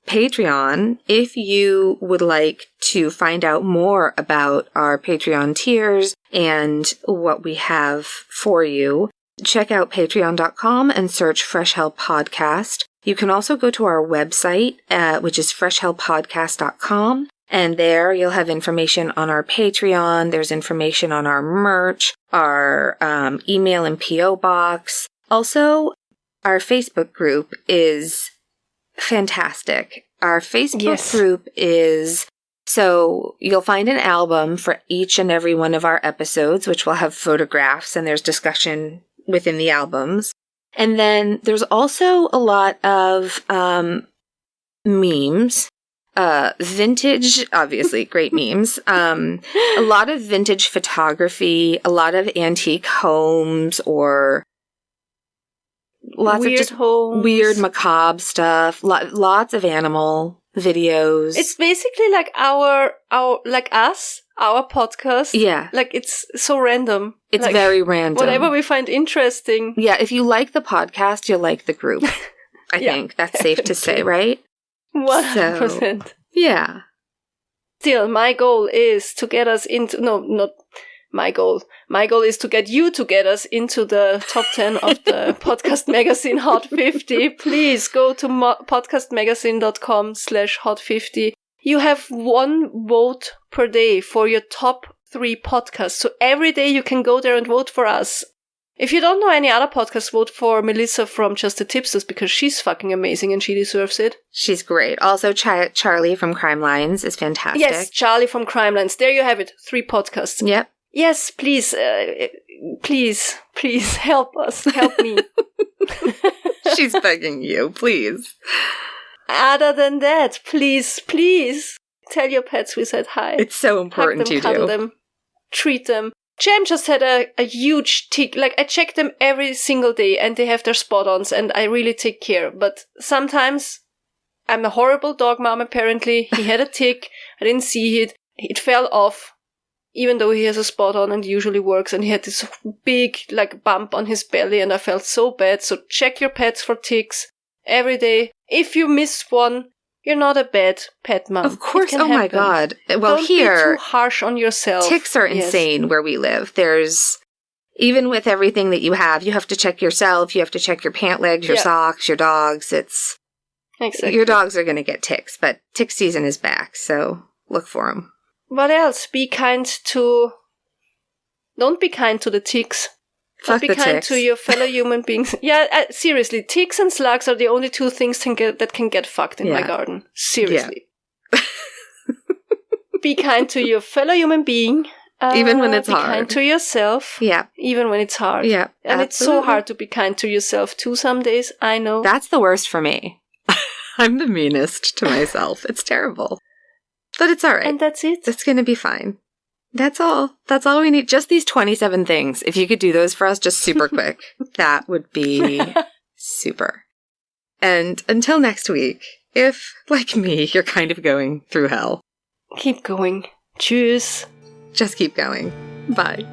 Patreon, if you would like to find out more about our Patreon tiers and what we have for you, check out patreon.com and search Fresh Hell Podcast. You can also go to our website, which is freshhellpodcast.com. And there you'll have information on our Patreon. There's information on our merch, our email and P.O. box. Also, our Facebook group is fantastic. Our Facebook group is... So you'll find an album for each and every one of our episodes, which will have photographs and there's discussion within the albums. And then there's also a lot of memes. Vintage, obviously, great memes. A lot of vintage photography, a lot of antique homes or lots
weird
of just
homes.
Weird macabre stuff. Lots of animal videos.
It's basically like our podcast.
Yeah.
Like it's so random.
It's
like,
very random.
Whatever we find interesting.
Yeah, if you like the podcast, you'll like the group. I think that's safe to say, right?
100%.
Yeah.
Still, my goal is to get us into... No, not my goal. My goal is to get you to get us into the top 10 of the podcast magazine Hot 50. Please go to podcastmagazine.com/hot50. You have 1 vote per day for your top 3 podcasts. So every day you can go there and vote for us. If you don't know any other podcast, vote for Melissa from Just the Tipsters because she's fucking amazing and she deserves it.
She's great. Also, Charlie from Crime Lines is fantastic.
Yes, Charlie from Crime Lines. There you have it. 3 podcasts.
Yep.
Yes, please, please help us. Help me.
She's begging you, please.
Other than that, please tell your pets we said hi.
It's so important
you do. Hug them, cuddle them, treat them. Jam just had a huge tick. Like, I check them every single day and they have their spot-ons and I really take care. But sometimes I'm a horrible dog mom, apparently. He had a tick. I didn't see it. It fell off, even though he has a spot-on and usually works. And he had this big, like, bump on his belly and I felt so bad. So check your pets for ticks every day. If you miss one, you're not a bad pet mom.
Of course. Oh my God. Well,
Don't
here,
be too harsh on yourself.
Ticks are insane where we live. There's, even with everything that you have to check yourself. You have to check your pant legs, your socks, your dogs. It's,
exactly.
Your dogs are going to get ticks, but tick season is back. So look for them.
What else? Don't be kind to the ticks.
Fuck
be
the
kind
ticks.
to your fellow human beings. Yeah, seriously, ticks and slugs are the only 2 things that can get fucked in my garden. Seriously. Yeah. Be kind to your fellow human being.
Even when it's hard.
Be kind to yourself.
Yeah.
Even when it's hard.
Yeah.
And
absolutely.
It's so hard to be kind to yourself too some days, I know.
That's the worst for me. I'm the meanest to myself. It's terrible. But it's all right.
And that's it.
It's going to be fine. That's all. That's all we need. Just these 27 things. If you could do those for us just super quick, that would be super. And until next week, if, like me, you're kind of going through hell,
keep going. Tschüss.
Just keep going. Bye.